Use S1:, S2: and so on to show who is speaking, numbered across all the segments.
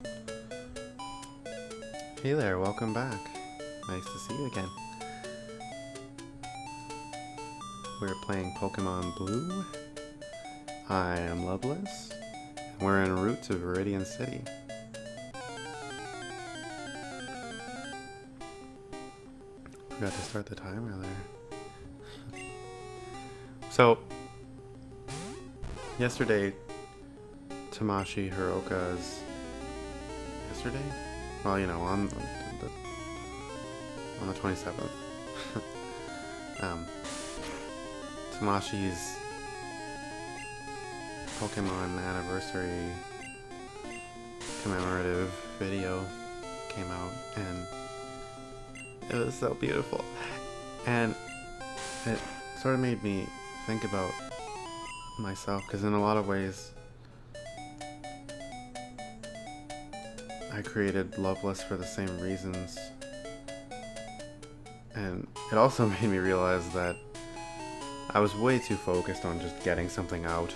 S1: Hey there, welcome back. Nice to see you again. We're playing Pokemon Blue. I am Loveless. And we're en route to Viridian City. Forgot to start the timer there. So, yesterday, Tamashi Hiroka's... Yesterday? Well, you know, on the 27th. Tamashi's Pokemon anniversary commemorative video came out, and it was so beautiful. And it sort of made me think about myself, because in a lot of ways I created Loveless for the same reasons, and it also made me realize that I was way too focused on just getting something out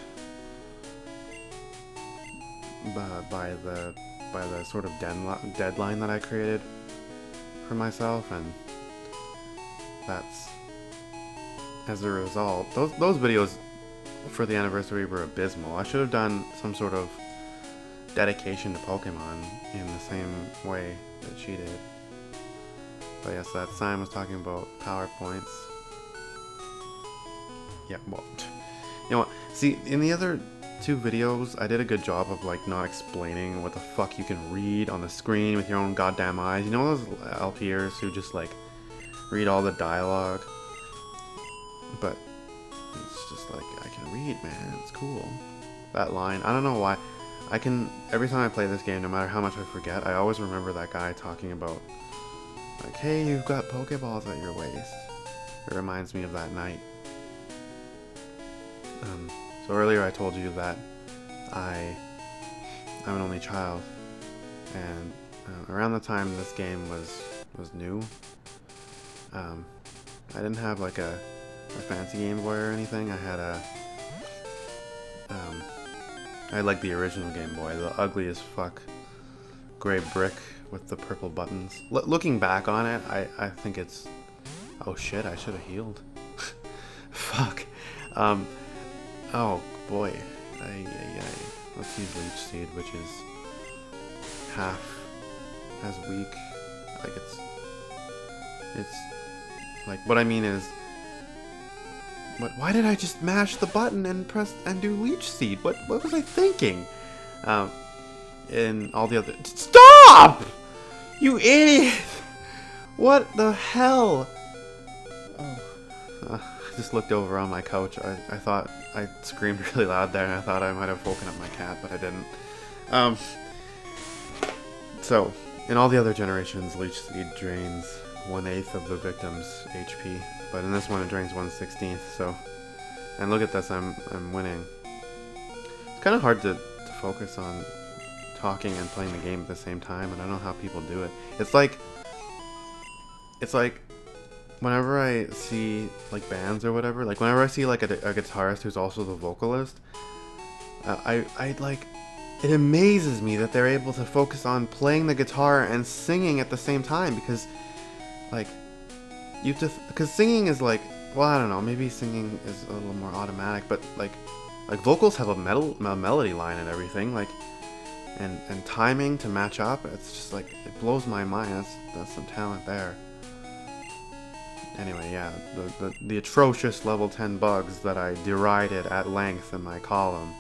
S1: by the sort of deadline that I created for myself, and that's, as a result, those videos for the anniversary were abysmal. I should have done some sort of dedication to Pokemon in the same way that she did. But yes, that Simon was talking about PowerPoints. Yeah, well, you know what? See, in the other two videos, I did a good job of like not explaining what the fuck you can read on the screen with your own goddamn eyes. You know those LPers who just like read all the dialogue? But it's just like, I can read, man. It's cool. That line, I don't know why. I can, every time I play this game, no matter how much I forget, I always remember that guy talking about, like, hey, you've got Pokeballs at your waist. It reminds me of that night. So earlier I told you that I'm an only child, and around the time this game was new, I didn't have like a fancy Game Boy or anything. I had I had like the original Game Boy, the ugly as fuck gray brick with the purple buttons. Looking back on it, I think it's, oh shit, I should have healed. Fuck. Oh boy. Let's use Leech Seed, which is half as weak. Like it's like, what I mean is, why did I just mash the button and press and do Leech Seed? What was I thinking? And all the other, stop! You idiot! What the hell? Oh. I just looked over on my couch. I thought I screamed really loud there, and I thought I might have woken up my cat, but I didn't. So, in all the other generations, Leech Seed drains 1/8 of the victim's HP, but in this one it drains 1/16. So, and look at this, I'm winning. It's kind of hard to focus on talking and playing the game at the same time, and I don't know how people do it. It's like whenever I see like bands or whatever, like whenever I see like a guitarist who's also the vocalist, I like, it amazes me that they're able to focus on playing the guitar and singing at the same time, because like you have to, because singing is like, well, I don't know, maybe singing is a little more automatic, but like vocals have a melody line and everything, like, and timing to match up. It's just like, it blows my mind. That's some talent there. Anyway, yeah, the atrocious level 10 bugs that I derided at length in my column.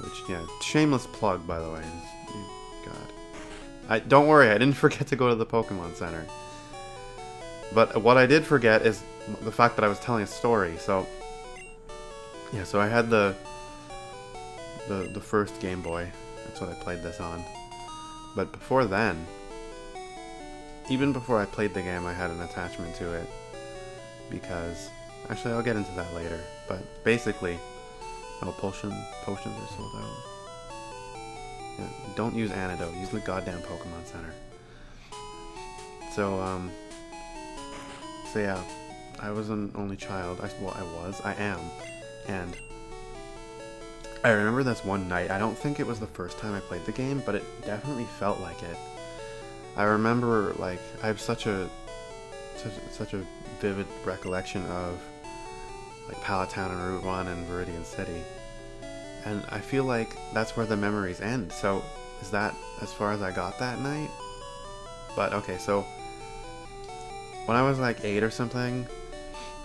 S1: Which, yeah, shameless plug, by the way. God. Don't worry, I didn't forget to go to the Pokemon Center. But what I did forget is the fact that I was telling a story. So, yeah, so I had the first Game Boy. That's what I played this on. But before then, even before I played the game, I had an attachment to it, because, actually I'll get into that later, but basically, oh, potions are sold out. Yeah, don't use Antidote, use the goddamn Pokemon Center. So yeah, I was an only child. I am, and I remember this one night. I don't think it was the first time I played the game, but it definitely felt like it. I remember, like, I have such a vivid recollection of, like, Palatown and Route 1 and Viridian City. And I feel like that's where the memories end. So, is that as far as I got that night? But, okay, so, when I was like 8 or something,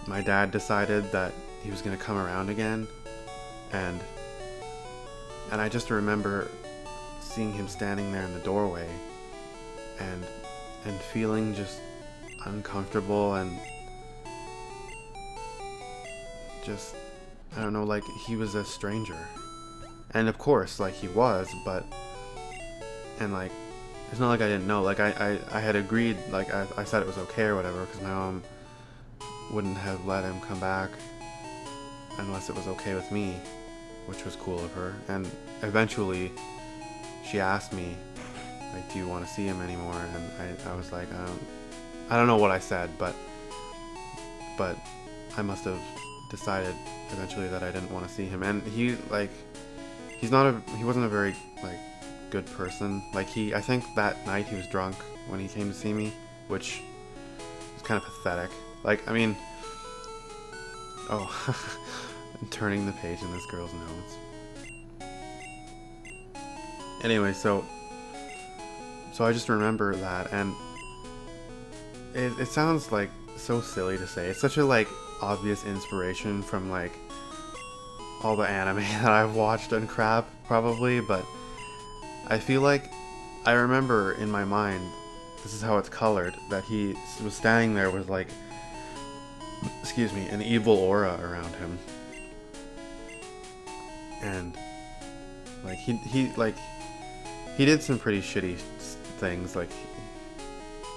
S1: my dad decided that he was going to come around again. And I just remember seeing him standing there in the doorway and feeling just uncomfortable and just, I don't know, like he was a stranger. And of course, like he was, but, and like, it's not like I didn't know, like I had agreed, like I said it was okay or whatever, because my mom wouldn't have let him come back unless it was okay with me, which was cool of her. And eventually she asked me, like, do you want to see him anymore? And I was like, I don't know what I said, but I must have decided eventually that I didn't want to see him. And he, like, he wasn't a very, like, good person. Like, I think that night he was drunk when he came to see me, which was kind of pathetic. Like, I mean, oh, I'm turning the page in this girl's notes. Anyway, so I just remember that, and it sounds like so silly to say. It's such a, like, obvious inspiration from, like, all the anime that I've watched and crap, probably, but I feel like I remember in my mind, this is how it's colored, that he was standing there with, like, excuse me, an evil aura around him. And, like, he did some pretty shitty things, like,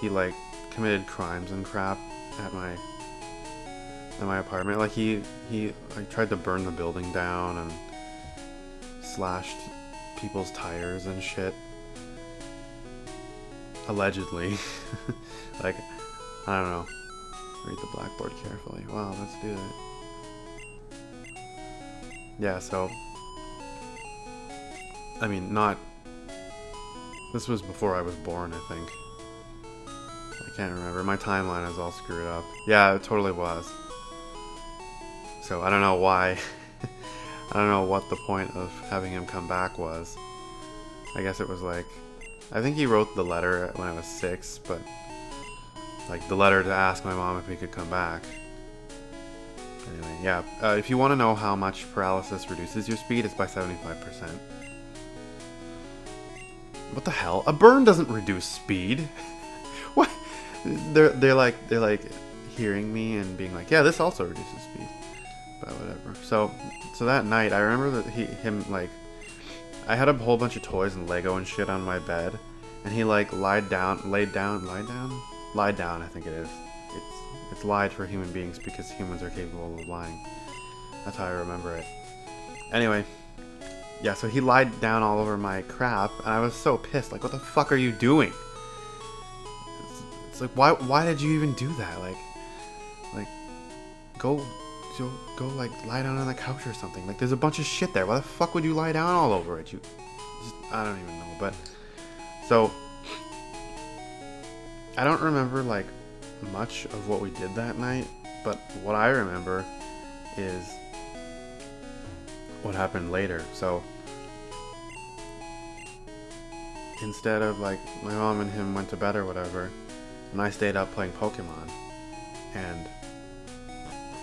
S1: he, like, committed crimes and crap at my apartment. Like, he like, tried to burn the building down and slashed people's tires and shit. Allegedly. Like, I don't know. Read the blackboard carefully. Wow, let's do that. Yeah, so, I mean, this was before I was born, I think. I can't remember. My timeline is all screwed up. Yeah, it totally was. So, I don't know why. I don't know what the point of having him come back was. I guess it was like, I think he wrote the letter when I was 6, but, like, the letter to ask my mom if he could come back. Anyway, yeah. If you want to know how much paralysis reduces your speed, it's by 75%. What the hell? A burn doesn't reduce speed. What? They're like hearing me and being like, yeah, this also reduces speed. But whatever. So that night, I remember that him like, I had a whole bunch of toys and Lego and shit on my bed, and he like lied down, I think it is. It's lied for human beings because humans are capable of lying. That's how I remember it. Anyway, yeah, so he lied down all over my crap, and I was so pissed. Like, what the fuck are you doing? It's like, why did you even do that? Like, go, like, lie down on the couch or something. Like, there's a bunch of shit there. Why the fuck would you lie down all over it? I don't even know, but, so, I don't remember, like, much of what we did that night, but what I remember is what happened later. So instead of, like, my mom and him went to bed or whatever, and I stayed up playing Pokemon, and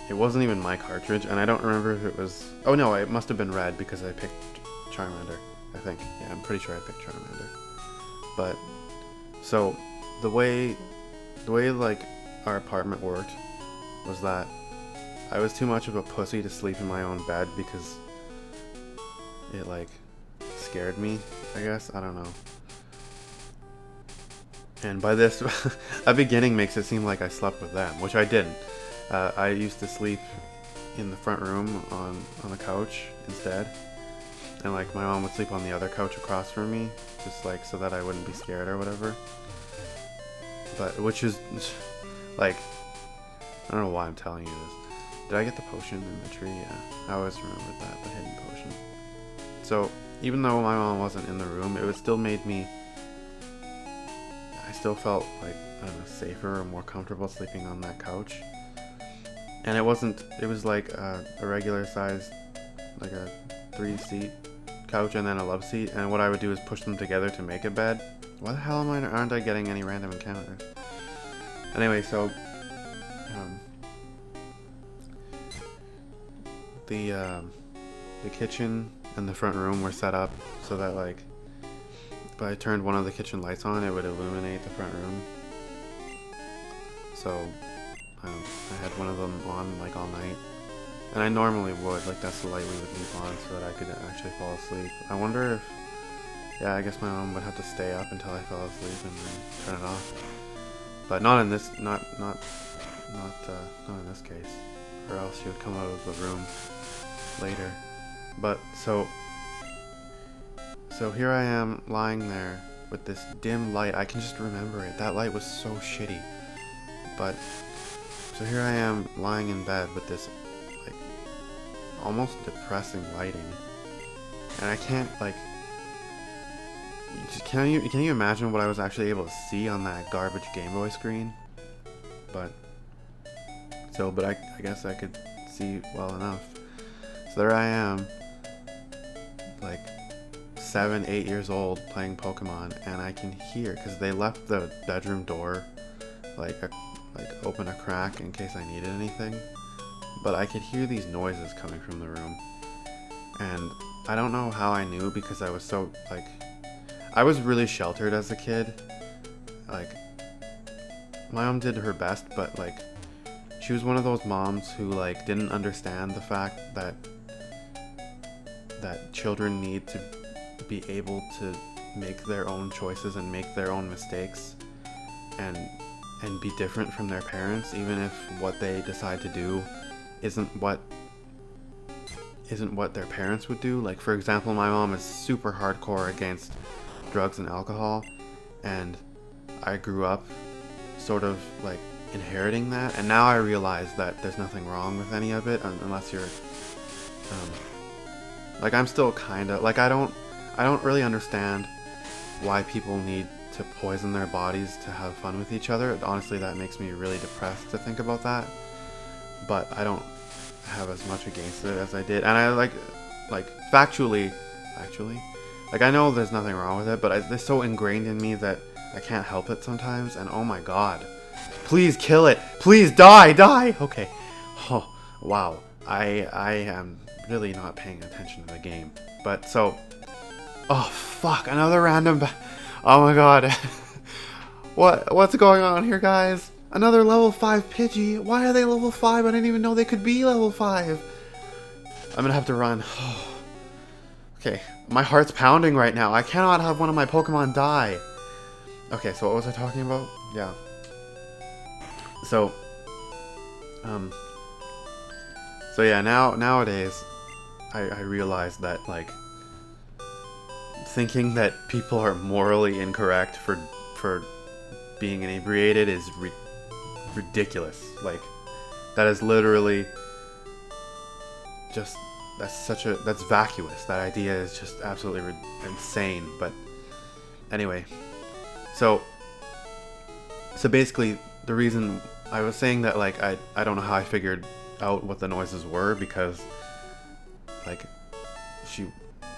S1: it wasn't even my cartridge, and I don't remember if it was, oh no, it must have been red because I picked Charmander, I think. Yeah, I'm pretty sure I picked Charmander. But so the way like our apartment worked was that I was too much of a pussy to sleep in my own bed because it, like, scared me, I guess. I don't know. And by this, a beginning makes it seem like I slept with them, which I didn't. I used to sleep in the front room on the couch instead. And, like, my mom would sleep on the other couch across from me, just, like, so that I wouldn't be scared or whatever. But, which is, like, I don't know why I'm telling you this. Did I get the potion in the tree? Yeah, I always remembered that, the hidden potion. So even though my mom wasn't in the room, it still made me, I still felt like, I don't know, safer or more comfortable sleeping on that couch. And it was like a regular size, like a 3-seat couch and then a love seat. And what I would do is push them together to make a bed. Why the hell aren't I getting any random encounters? Anyway, so the kitchen and the front room were set up so that, like, if I turned one of the kitchen lights on, it would illuminate the front room. So I had one of them on like all night, and I normally would, like, that's the light we would leave on so that I could actually fall asleep. I wonder if, yeah, I guess my mom would have to stay up until I fell asleep and then turn it off. But not in this, not in this case, or else she would come out of the room later. But so here I am lying there with this dim light. I can just remember it. That light was so shitty. But so here I am lying in bed with this, like, almost depressing lighting, and I can't, like, can you imagine what I was actually able to see on that garbage Game Boy screen? But I guess I could see well enough. So there I am, like 7, 8 years old, playing Pokemon, and I can hear, because they left the bedroom door like open a crack in case I needed anything, but I could hear these noises coming from the room, and I don't know how I knew, because I was so, like, I was really sheltered as a kid. Like, my mom did her best, but, like, she was one of those moms who, like, didn't understand the fact that children need to be able to make their own choices and make their own mistakes and be different from their parents, even if what they decide to do isn't what their parents would do. Like, for example, my mom is super hardcore against drugs and alcohol, and I grew up sort of like inheriting that, and now I realize that there's nothing wrong with any of it, unless you're like, I'm still kind of like, I don't really understand why people need to poison their bodies to have fun with each other. Honestly, that makes me really depressed to think about that, but I don't have as much against it as I did. And I like factually, like, I know there's nothing wrong with it, but it's so ingrained in me that I can't help it sometimes. And oh my god, please kill it, please die. Okay. Oh wow, I am really not paying attention to the game. But so, oh fuck, another random oh my god. What's going on here, guys? Another level 5 Pidgey. Why are they level 5? I didn't even know they could be level 5. I'm gonna have to run. Okay, my heart's pounding right now. I cannot have one of my Pokemon die. Okay, so what was I talking about? Yeah. So yeah, nowadays, I realize that, like, thinking that people are morally incorrect for being inebriated is ridiculous. Like, that is literally just, that's vacuous. That idea is just absolutely insane. But anyway, so basically, the reason I was saying that, like, I don't know how I figured out what the noises were, because, like,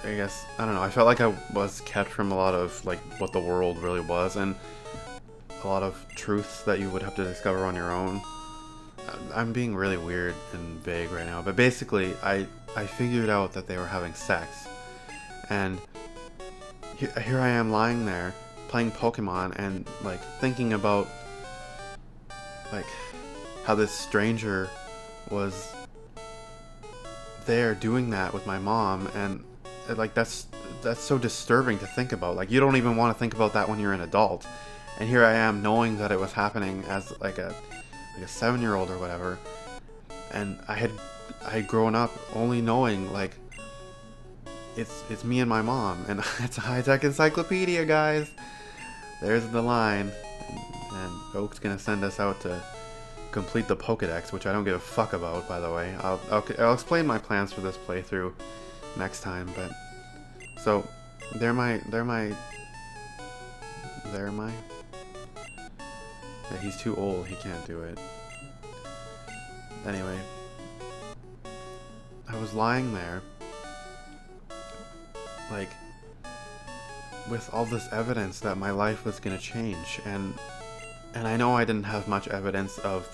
S1: I guess, I don't know, I felt like I was kept from a lot of, like, what the world really was, and a lot of truths that you would have to discover on your own. I'm being really weird and vague right now, but basically, I figured out that they were having sex, and here I am lying there, playing Pokemon, and, like, thinking about, like, how this stranger was there doing that with my mom, and, like, that's so disturbing to think about. Like, you don't even want to think about that when you're an adult, and here I am knowing that it was happening as like a 7-year-old or whatever, and I had grown up only knowing, like, it's me and my mom, and it's a high-tech encyclopedia, guys. There's the line, and Oak's gonna send us out to complete the Pokédex, which I don't give a fuck about, by the way. I'll explain my plans for this playthrough next time, but So, they're my... Yeah, he's too old, he can't do it. Anyway, I was lying there, like, with all this evidence that my life was gonna change, and I know I didn't have much evidence of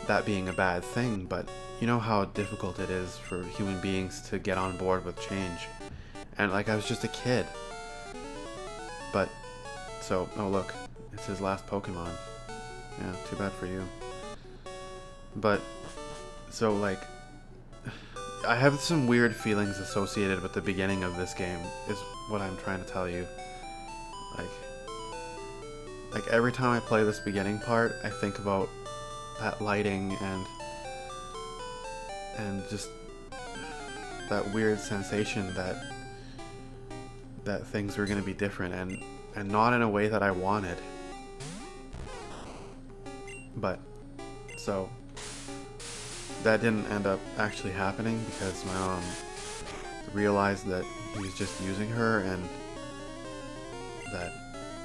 S1: that being a bad thing, but you know how difficult it is for human beings to get on board with change. And like, I was just a kid. But, so, oh look, it's his last Pokemon. Yeah, too bad for you. But, so like, I have some weird feelings associated with the beginning of this game, is what I'm trying to tell you. Like every time I play this beginning part, I think about that lighting and just that weird sensation that things were going to be different and not in a way that I wanted. But, so, that didn't end up actually happening because my mom realized that he was just using her and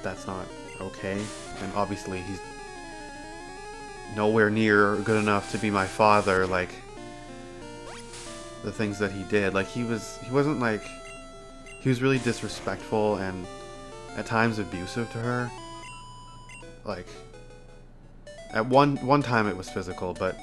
S1: that's not okay. And obviously he's nowhere near good enough to be my father. Like, the things that he did, like, he wasn't like, he was really disrespectful and at times abusive to her. Like, at one time it was physical, but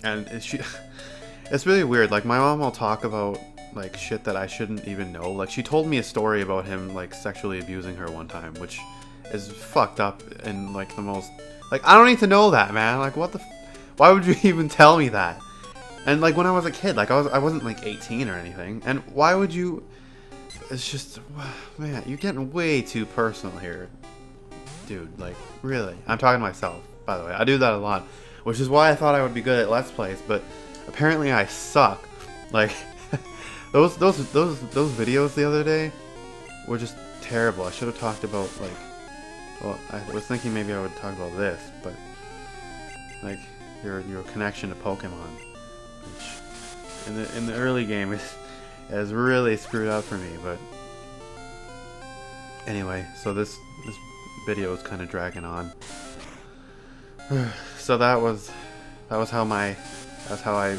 S1: and it's really weird. Like, my mom will talk about like shit that I shouldn't even know. Like, she told me a story about him like sexually abusing her one time, which is fucked up and like the most, like, I don't need to know that, man. Like, what the why would you even tell me that? And like, when I was a kid, like, I wasn't like 18 or anything, and why would you? It's just, man, you're getting way too personal here, dude. Like, really, I'm talking to myself, by the way. I do that a lot, which is why I thought I would be good at Let's Plays, but apparently I suck. Like, those videos the other day were just terrible. I should have talked about, like, well, I was thinking maybe I would talk about this, but like your connection to Pokemon, which in the early game is really screwed up for me. But anyway, so this video is kind of dragging on. So that was how I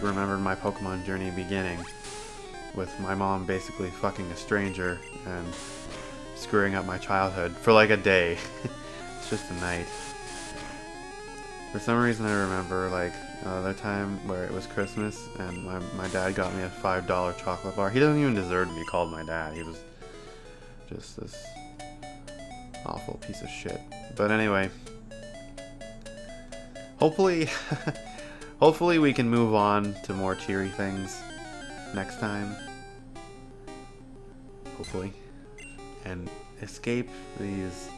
S1: remembered my Pokemon journey beginning, with my mom basically fucking a stranger and screwing up my childhood for like a day. It's just a night. For some reason I remember like another time where it was Christmas and my dad got me a $5 chocolate bar. He doesn't even deserve to be called my dad. He was just this awful piece of shit. But anyway, hopefully we can move on to more cheery things next time. Hopefully. And escape these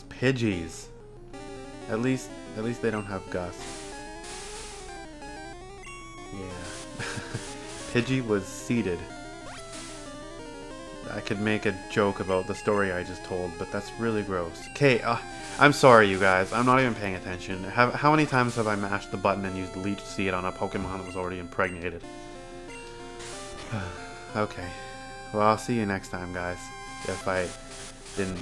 S1: Pidgeys. At least they don't have Gus. Yeah. Pidgey was seeded. I could make a joke about the story I just told, but that's really gross. Okay, I'm sorry, you guys. I'm not even paying attention. How many times have I mashed the button and used Leech Seed on a Pokemon that was already impregnated? Okay. Well, I'll see you next time, guys. If I didn't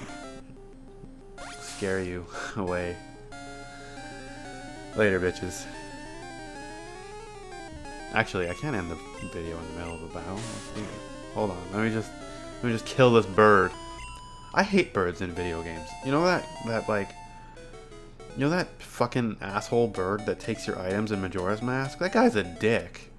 S1: scare you away. Later, bitches. Actually, I can't end the video in the middle of a battle. Let's leave it. Hold on. Let me just kill this bird. I hate birds in video games. You know that like, you know that fucking asshole bird that takes your items in Majora's Mask? That guy's a dick.